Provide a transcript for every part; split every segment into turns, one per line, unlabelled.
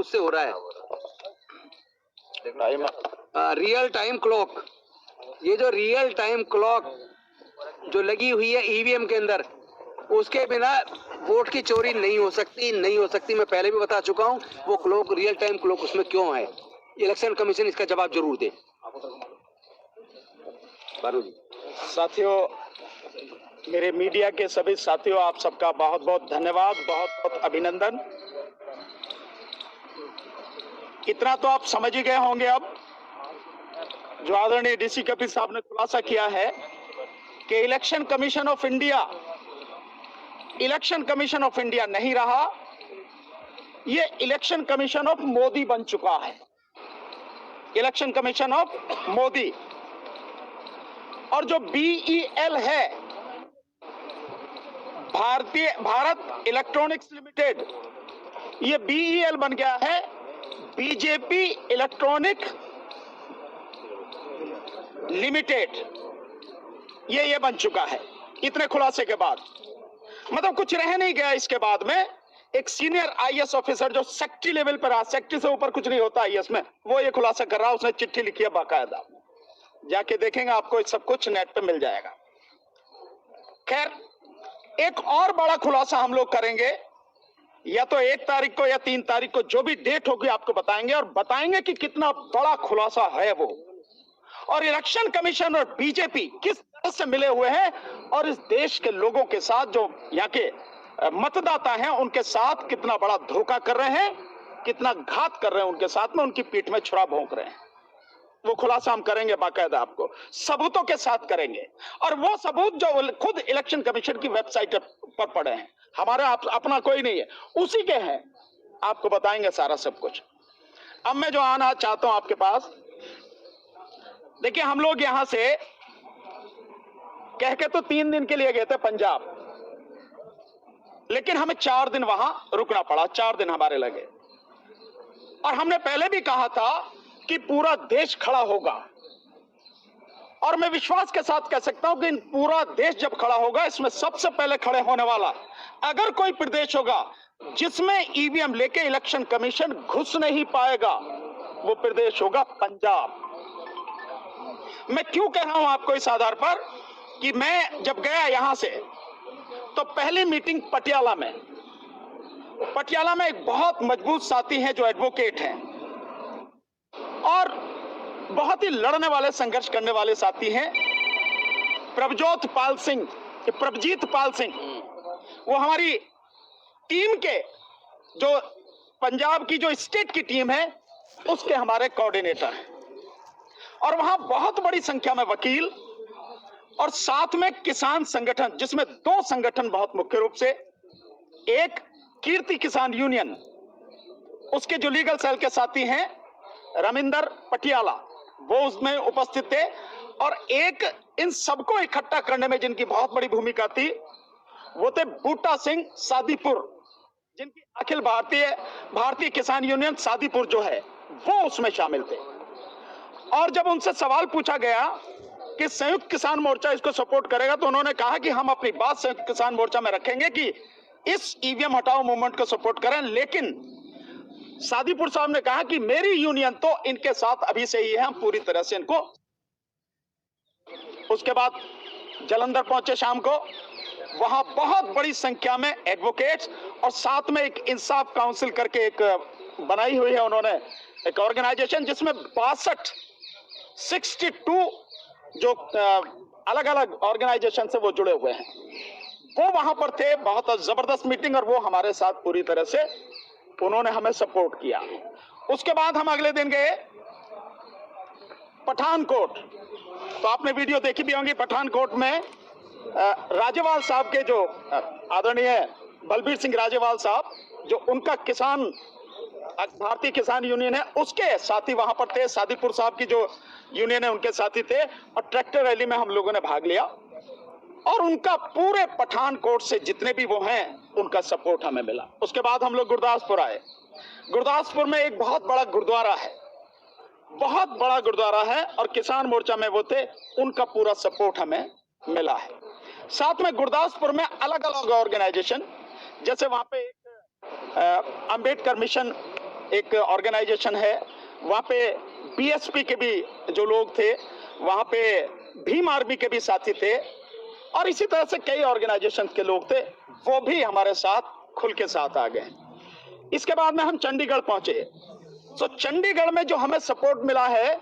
उससे हो रहा है। रियल टाइम क्लॉक, ये जो रियल टाइम क्लॉक जो लगी हुई है ईवीएम के अंदर, उसके बिना वोट की चोरी नहीं हो सकती, नहीं हो सकती। मैं पहले भी बता चुका हूं। वो क्लॉक, रियल टाइम क्लॉक उसमें क्यों है, इलेक्शन कमीशन इसका जवाब जरूर दे।
साथियों, मेरे मीडिया के सभी साथियों, आप सबका बहुत बहुत धन्यवाद, बहुत बहुत अभिनंदन। इतना तो आप समझ ही गए होंगे अब, जो आदरणीय डीसी कपिल साहब ने खुलासा किया है कि election commission of India election commission of India नहीं रहा, ये इलेक्शन कमीशन ऑफ मोदी बन चुका है। Election commission of Modi. और जो BEL है, भारत इलेक्ट्रॉनिक्स लिमिटेड, ये BEL बन गया है बीजेपी इलेक्ट्रॉनिक लिमिटेड। ये बन चुका है इतने खुलासे के बाद। मतलब कुछ रह नहीं गया इसके बाद में। एक सीनियर IAS ऑफिसर जो सेक्रेटरी लेवल पर, सेक्रेटरी से ऊपर कुछ नहीं होता IAS में, वो ये खुलासा कर रहा है। उसने चिट्ठी लिखी है बाकायदा, जाके देखेंगे आपको सब कुछ नेट पे मिल जाएगा। खैर, एक और बड़ा खुलासा हम लोग करेंगे, या तो 1 तारीख को या 3 तारीख को, जो भी डेट होगी आपको बताएंगे, और बताएंगे कि कितना बड़ा खुलासा है वो, और इलेक्शन कमीशन और बीजेपी किस तरह से मिले हुए हैं, और इस देश के लोगों के साथ, जो यहाँ के मतदाता हैं, उनके साथ कितना बड़ा धोखा कर रहे हैं, कितना घात कर रहे हैं उनके साथ में, उनकी पीठ में छुरा भोंक रहे हैं। वो खुलासा हम करेंगे बाकायदा, आपको सबूतों के साथ करेंगे। और वो सबूत जो खुद इलेक्शन कमीशन की वेबसाइट पर पड़े हैं, हमारा अपना कोई नहीं है, उसी के हैं, आपको बताएंगे सारा सब कुछ। अब मैं जो आना चाहता हूं आपके पास, देखिए, हम लोग यहां से कह के तो 3 दिन के लिए गए थे पंजाब, लेकिन हमें 4 दिन वहां रुकना पड़ा। 4 दिन हमारे लगे, और हमने पहले भी कहा था कि पूरा देश खड़ा होगा, और मैं विश्वास के साथ कह सकता हूं कि पूरा देश जब खड़ा होगा, इसमें सबसे पहले खड़े होने वाला अगर कोई प्रदेश होगा जिसमें ईवीएम लेके इलेक्शन कमीशन घुस नहीं पाएगा, वो प्रदेश होगा पंजाब। मैं क्यों कह रहा हूं आपको इस आधार पर कि मैं जब गया यहां से, तो पहली मीटिंग पटियाला में एक बहुत मजबूत साथी हैं जो एडवोकेट हैं, और बहुत ही लड़ने वाले, संघर्ष करने वाले साथी हैं, प्रभजीत पाल सिंह। वो हमारी टीम के, जो पंजाब की जो स्टेट की टीम है, उसके हमारे कोऑर्डिनेटर हैं। और वहां बहुत बड़ी संख्या में वकील, और साथ में किसान संगठन, जिसमें 2 संगठन बहुत मुख्य रूप से, एक कीर्ति किसान यूनियन, उसके जो लीगल सेल के साथी हैं रमिंदर पटियाला, वो उसमें उपस्थित थे, और एक इन सबको इकट्ठा करने में जिनकी बहुत बड़ी भूमिका थी, वो थे बूटा सिंह सादीपुर, जिनकी अखिल भारतीय किसान यूनियन सादीपुर जो है, वो उसमें शामिल थे। और जब उनसे सवाल पूछा गया कि संयुक्त किसान मोर्चा इसको सपोर्ट करेगा, तो उन्होंने कहा कि हम अपनी बात संयुक्त किसान मोर्चा में रखेंगे कि इस ईवीएम हटाओ मूवमेंट को सपोर्ट करें, लेकिन सादीपुर साहब ने कहा कि मेरी यूनियन तो इनके साथ अभी से ही है, हम पूरी तरह से इनको। उसके बाद जालंधर पहुंचे शाम को, वहां बहुत बड़ी संख्या में एडवोकेट्स, और साथ में एक इंसाफ काउंसिल करके एक बनाई हुई है उन्होंने, एक ऑर्गेनाइजेशन, जिसमें 62 जो अलग अलग ऑर्गेनाइजेशन से वो जुड़े हुए हैं, वो वहां पर थे। बहुत जबरदस्त मीटिंग, और वो हमारे साथ पूरी तरह से उन्होंने हमें सपोर्ट किया। उसके बाद हम अगले दिन गए पठानकोट। तो आपने वीडियो देखी भी होंगी। पठानकोट में राजेवाल साहब के, जो आदरणीय बलबीर सिंह राजेवाल साहब, जो उनका भारतीय किसान यूनियन है, उसके साथी वहां पर थे। सादीपुर साहब की जो यूनियन है, उनके साथी थे, और ट्रैक्टर रैली में हम लोगों ने भाग लिया, और उनका पूरे पठानकोट से जितने भी वो हैं, उनका सपोर्ट हमें मिला। उसके बाद हम लोग गुरदासपुर आए। गुरदासपुर में एक बहुत बड़ा गुरुद्वारा है, बहुत बड़ा गुरुद्वारा है, और किसान मोर्चा में वो थे, उनका पूरा सपोर्ट हमें मिला है। साथ में गुरदासपुर में अलग अलग ऑर्गेनाइजेशन, जैसे वहां पे एक अंबेडकर मिशन एक ऑर्गेनाइजेशन है, वहाँ पे बीएसपी के भी जो लोग थे, वहाँ पे भीम आर्मी के भी साथी थे और इसी तरह से कई ऑर्गेनाइजेशन के लोग थे, वो भी हमारे साथ खुल के साथ आ गए। इसके बाद में हम चंडीगढ़ पहुंचे। तो चंडीगढ़ में जो हमें सपोर्ट मिला है,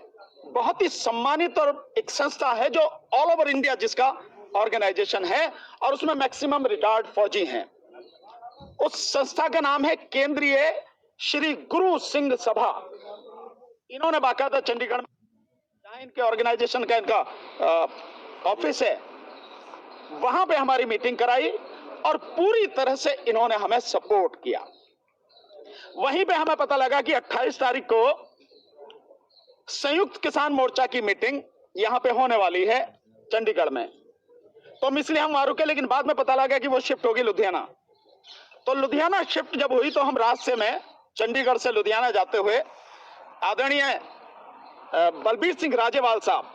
बहुत ही सम्मानित और एक संस्था है जो ऑल ओवर इंडिया जिसका ऑर्गेनाइजेशन है और उसमें मैक्सिमम रिटायर्ड फौजी हैं। उस संस्था का नाम है केंद्रीय श्री गुरु सिंह सभा। इन्होंने बाकायदा चंडीगढ़ में जहां इनके ऑर्गेनाइजेशन का इनका ऑफिस है, वहां पे हमारी मीटिंग कराई और पूरी तरह से इन्होंने हमें सपोर्ट किया। वहीं पे हमें पता लगा कि 28 तारीख को संयुक्त किसान मोर्चा की मीटिंग यहां पे होने वाली है चंडीगढ़ में। तो इसलिए हम वहां रुके, लेकिन बाद में पता लगा कि वो शिफ्ट होगी लुधियाना। तो लुधियाना शिफ्ट जब हुई तो हम रास्ते में चंडीगढ़ से लुधियाना जाते हुए आदरणीय बलबीर सिंह राजेवाल साहब,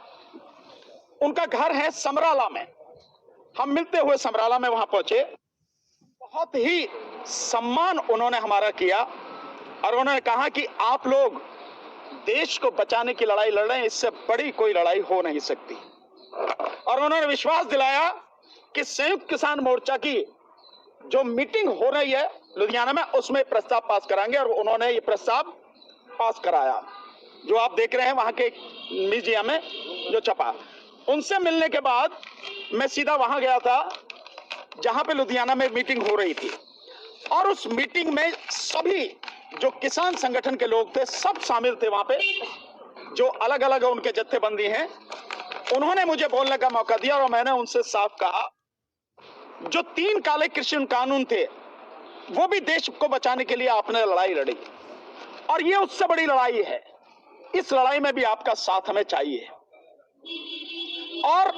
उनका घर है समराला में, हम मिलते हुए समराला में वहां पहुंचे। बहुत ही सम्मान उन्होंने हमारा किया और उन्होंने कहा कि आप लोग देश को बचाने की लड़ाई लड़ रहे हैं, इससे बड़ी कोई लड़ाई हो नहीं सकती। और उन्होंने विश्वास दिलाया कि संयुक्त किसान मोर्चा की जो मीटिंग हो रही है लुधियाना में, उसमें प्रस्ताव पास कराएंगे और उन्होंने ये प्रस्ताव पास कराया, जो आप देख रहे हैं वहां के म्यूजियम में जो छपा। उनसे मिलने के बाद मैं सीधा वहां गया था जहां पे लुधियाना में मीटिंग हो रही थी और उस मीटिंग में सभी जो किसान संगठन के लोग थे सब शामिल थे। वहां पे जो अलग अलग उनके जत्थेबंदी हैं, उन्होंने मुझे बोलने का मौका दिया और मैंने उनसे साफ कहा, जो 3 काले कृषि कानून थे वो भी देश को बचाने के लिए आपने लड़ाई लड़ी और ये उससे बड़ी लड़ाई है। इस लड़ाई में भी आपका साथ हमें चाहिए और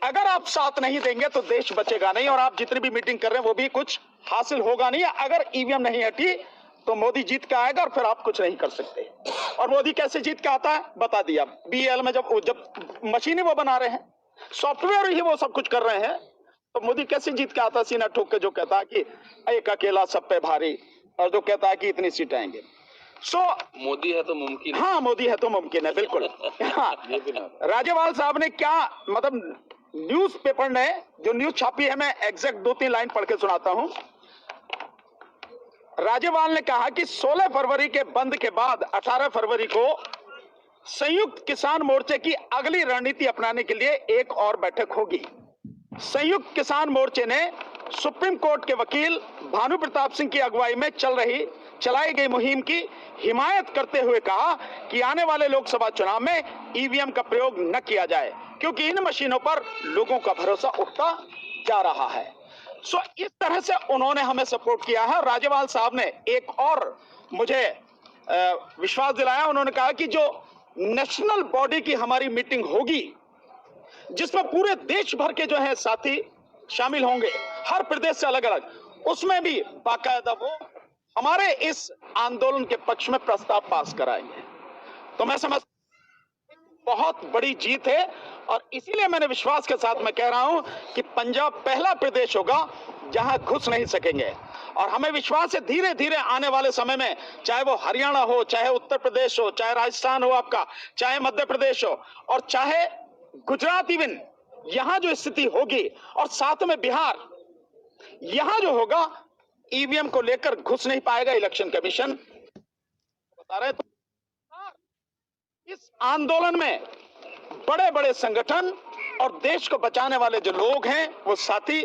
अगर आप साथ नहीं देंगे तो देश बचेगा नहीं और आप जितनी भी मीटिंग कर रहे हैं वो भी कुछ हासिल होगा नहीं। अगर ईवीएम नहीं हटी तो मोदी जीत के आएगा और फिर आप कुछ नहीं कर सकते। और मोदी कैसे जीत के आता है बता दिया। बीएल में जब मशीनें वो बना रहे हैं, सॉफ्टवेयर ही वो सब कुछ कर रहे हैं, तो मोदी कैसे जीत के आता, सीना ठोक के जो कहता है कि एक अकेला सब पे भारी और जो कहता है कि इतनी सीट आएंगे।
मोदी है तो मुमकिन है।
हाँ, मोदी है तो मुमकिन है, बिल्कुल। हाँ, राजेवाल साहब ने क्या मतलब न्यूज़पेपर ने जो न्यूज छापी है, मैं एग्जैक्ट 2-3 लाइन पढ़ के सुनाता हूं। राजेवाल ने कहा कि 16 फरवरी के बंद के बाद 18 फरवरी को संयुक्त किसान मोर्चे की अगली रणनीति अपनाने के लिए एक और बैठक होगी। संयुक्त किसान मोर्चे ने सुप्रीम कोर्ट के वकील भानु प्रताप सिंह की अगुवाई में चलाई गई मुहिम की हिमायत करते हुए कहा कि आने वाले लोकसभा चुनाव में ईवीएम का प्रयोग न किया जाए, क्योंकि इन मशीनों पर लोगों का भरोसा उठता जा रहा है। इस तरह से उन्होंने हमें सपोर्ट किया है। राजेवाल साहब ने एक और मुझे विश्वास दिलाया। उन्होंने कहा कि जो नेशनल बॉडी की हमारी मीटिंग होगी, जिसमें पूरे देश भर के जो है साथी शामिल होंगे, हर प्रदेश से अलग अलग, उसमें भी बाकायदा वो हमारे इस आंदोलन के पक्ष में प्रस्ताव पास कराएंगे। तो मैं समझ बहुत बड़ी जीत है और इसीलिए मैंने विश्वास के साथ मैं कह रहा हूं कि पंजाब पहला प्रदेश होगा जहां घुस नहीं सकेंगे। और हमें विश्वास है धीरे धीरे आने वाले समय में, चाहे वो हरियाणा हो, चाहे उत्तर प्रदेश हो, चाहे राजस्थान हो आपका, चाहे मध्य प्रदेश हो और चाहे गुजरात, इवन यहां जो स्थिति होगी और साथ में बिहार, यहां जो होगा ईवीएम को लेकर घुस नहीं पाएगा इलेक्शन कमीशन बता रहे। तो इस आंदोलन में बड़े बड़े संगठन और देश को बचाने वाले जो लोग हैं वो साथी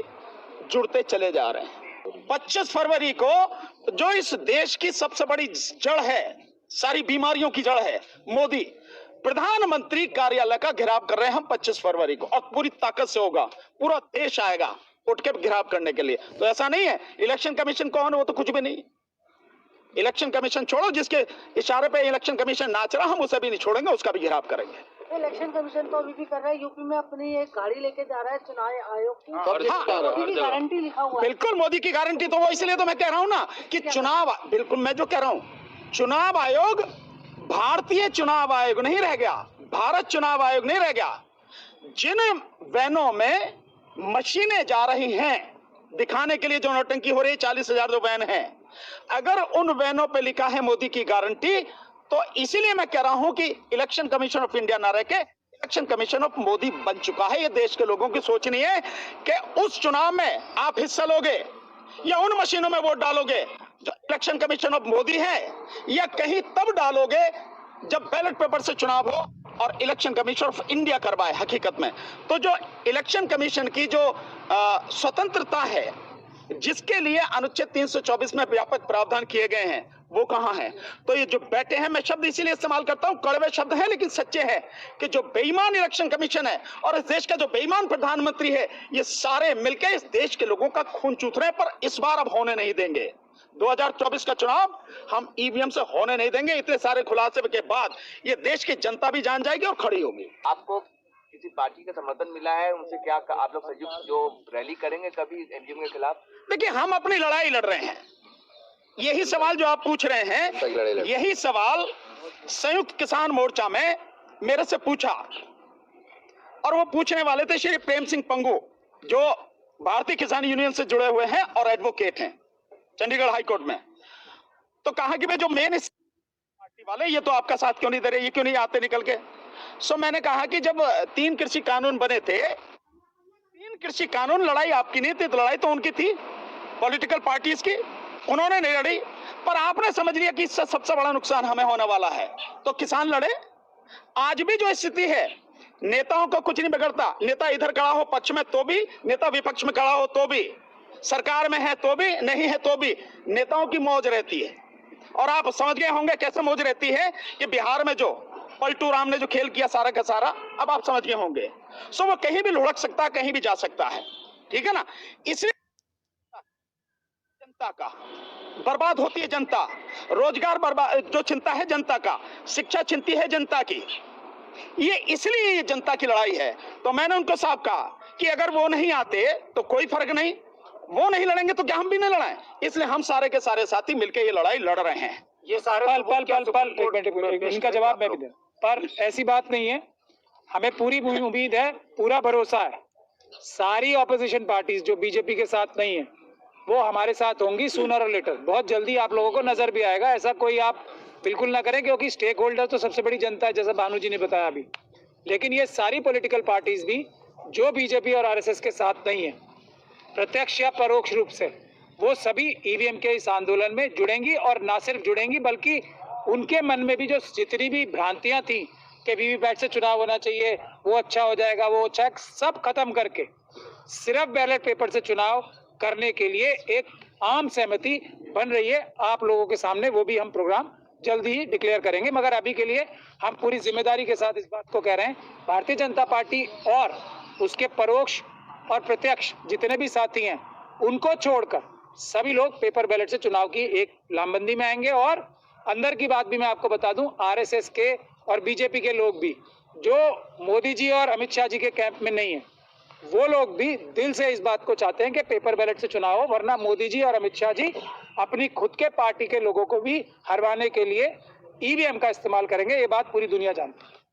जुड़ते चले जा रहे हैं। 25 फरवरी को जो इस देश की सबसे बड़ी जड़ है, सारी बीमारियों की जड़ है, मोदी, प्रधानमंत्री कार्यालय का घेराव कर रहे हैं हम 25 फरवरी को और पूरी ताकत से होगा। पूरा देश आएगा उठ के घेराव करने के लिए। तो ऐसा नहीं है इलेक्शन कमीशन कौन है, वो तो कुछ भी नहीं। इलेक्शन कमीशन छोड़ो, जिसके इशारे पे इलेक्शन कमीशन नाच रहा, हम उसे भी नहीं छोड़ेंगे, उसका भी घेराव करेंगे।
इलेक्शन कमीशन तो अभी भी कर रहा है, यूपी में अपनी एक गाड़ी लेके जा रहा है चुनाव आयोग की, मोदी की गारंटी लिखा हुआ है।
बिल्कुल मोदी की गारंटी, तो वो इसलिए तो मैं कह रहा हूँ ना कि चुनाव, बिल्कुल मैं जो कह रहा हूँ, चुनाव आयोग भारतीय चुनाव आयोग नहीं रह गया, भारत चुनाव आयोग नहीं रह गया। जिन वैनों में मशीनें जा रही हैं दिखाने के लिए, जो नौटंकी हो रही है, 40,000 जो वैन हैं, अगर उन वैनों पे लिखा है मोदी की गारंटी, तो इसीलिए मैं कह रहा हूं कि इलेक्शन कमीशन ऑफ इंडिया ना रह के इलेक्शन कमीशन ऑफ मोदी बन चुका है। ये देश के लोगों की सोच नहीं है कि उस चुनाव में आप हिस्सा लोगे या उन मशीनों में वोट डालोगे जो इलेक्शन कमीशन ऑफ मोदी है, या कहीं तब डालोगे जब बैलेट पेपर से चुनाव हो और इलेक्शन कमीशन ऑफ इंडिया करवाए। हकीकत में तो जो इलेक्शन कमीशन की जो स्वतंत्रता है, जिसके लिए अनुच्छेद 324 में व्यापक प्रावधान किए गए हैं, वो कहां है? तो ये जो बैठे हैं, मैं शब्द इसीलिए इस्तेमाल करता हूं, कड़वे शब्द हैं लेकिन सच्चे हैं, कि जो बेईमान इलेक्शन कमीशन है और इस देश का जो बेईमान प्रधानमंत्री है, ये सारे मिलकर इस देश के लोगों का खून चूथ रहे हैं। पर इस बार अब होने नहीं देंगे। 2024 का चुनाव हम ईवीएम से होने नहीं देंगे। इतने सारे खुलासे के बाद ये देश की जनता भी जान जाएगी और खड़ी होगी।
आपको किसी पार्टी का समर्थन मिला है? उनसे क्या आप लोग संयुक्त जो रैली करेंगे कभी एमजीएम के खिलाफ?
देखिए, हम अपनी लड़ाई लड़ रहे हैं। यही सवाल जो आप पूछ रहे हैं, यही सवाल संयुक्त किसान मोर्चा में मेरे से पूछा, और वो पूछने वाले थे श्री प्रेम सिंह पंगू, जो भारतीय किसान यूनियन से जुड़े हुए हैं और एडवोकेट हैं चंडीगढ़ हाई कोर्ट में। तो कहा कि भाई जो मेन पार्टी वाले, ये तो आपका साथ क्यों नहीं दे रहे, ये क्यों नहीं आते निकल के? सो मैंने कहा कि जब 3 कृषि कानून बने थे, 3 कृषि कानून, लड़ाई आपकी नहीं थी, तो लड़ाई तो उनकी थी, पॉलिटिकल पार्टीज की, उन्होंने नहीं लड़ी। पर आपने समझ लिया कि इससे सबसे बड़ा नुकसान हमें होने वाला है, तो किसान लड़े। आज भी जो स्थिति है, नेताओं को कुछ नहीं बिगड़ता। नेता इधर खड़ा हो पक्ष में तो भी, नेता विपक्ष में खड़ा हो तो भी, सरकार में है तो भी, नहीं है तो भी, नेताओं की मौज रहती है। और आप समझ गए होंगे कैसे मौज रहती है कि बिहार में जो पलटू राम ने जो खेल किया सारा का सारा, अब आप समझ गए होंगे। सो वो कहीं भी लुढ़क सकता है, कहीं भी जा सकता है, ठीक है ना? इसलिए जनता का बर्बाद होती है, जनता रोजगार बर्बाद जो चिंता है जनता का, शिक्षा चिंती है जनता की, ये इसलिए ये जनता की लड़ाई है। तो मैंने उनको साफ कहा कि अगर वो नहीं आते तो कोई फर्क नहीं, वो नहीं लड़ेंगे तो क्या हम भी नहीं लड़ाएं? इसलिए हम सारे के सारे साथी मिलकर ये लड़ाई लड़ रहे हैं।
ये सारे इनका जवाब मैं भी दूं, पर ऐसी बात नहीं है। हमें पूरी उम्मीद है, पूरा भरोसा है, सारी ऑपोजिशन पार्टीज जो बीजेपी के साथ नहीं है वो हमारे साथ होंगी सूनर और लेटर। बहुत जल्दी आप लोगों को नजर भी आएगा, ऐसा कोई आप बिल्कुल ना करें, क्योंकि स्टेक होल्डर तो सबसे बड़ी जनता है, जैसा भानु जी ने बताया अभी। लेकिन ये सारी पॉलिटिकल पार्टीज भी जो बीजेपी और आरएसएस के साथ नहीं है, प्रत्यक्ष या परोक्ष रूप से, वो सभी ईवीएम के इस आंदोलन में जुड़ेंगी। और ना सिर्फ जुड़ेंगी बल्कि उनके मन में भी जो जितनी भी भ्रांतियां थी कि वीवीपैट से चुनाव होना चाहिए, वो अच्छा हो जाएगा, वो अच्छा, सब खत्म करके सिर्फ बैलेट पेपर से चुनाव करने के लिए एक आम सहमति बन रही है आप लोगों के सामने। वो भी हम प्रोग्राम जल्दी ही डिक्लेयर करेंगे। मगर अभी के लिए हम पूरी जिम्मेदारी के साथ इस बात को कह रहे हैं, भारतीय जनता पार्टी और उसके परोक्ष और प्रत्यक्ष जितने भी साथी हैं, उनको छोड़कर सभी लोग पेपर बैलेट से चुनाव की एक लामबंदी में आएंगे। और अंदर की बात भी मैं आपको बता दूं, आरएसएस के और बीजेपी के लोग भी, जो मोदी जी और अमित शाह जी के कैंप में नहीं है, वो लोग भी दिल से इस बात को चाहते हैं कि पेपर बैलेट से चुनाव हो, वरना मोदी जी और अमित शाह जी अपनी खुद के पार्टी के लोगों को भी हरवाने के लिए ईवीएम का इस्तेमाल करेंगे। ये बात पूरी दुनिया जानती है।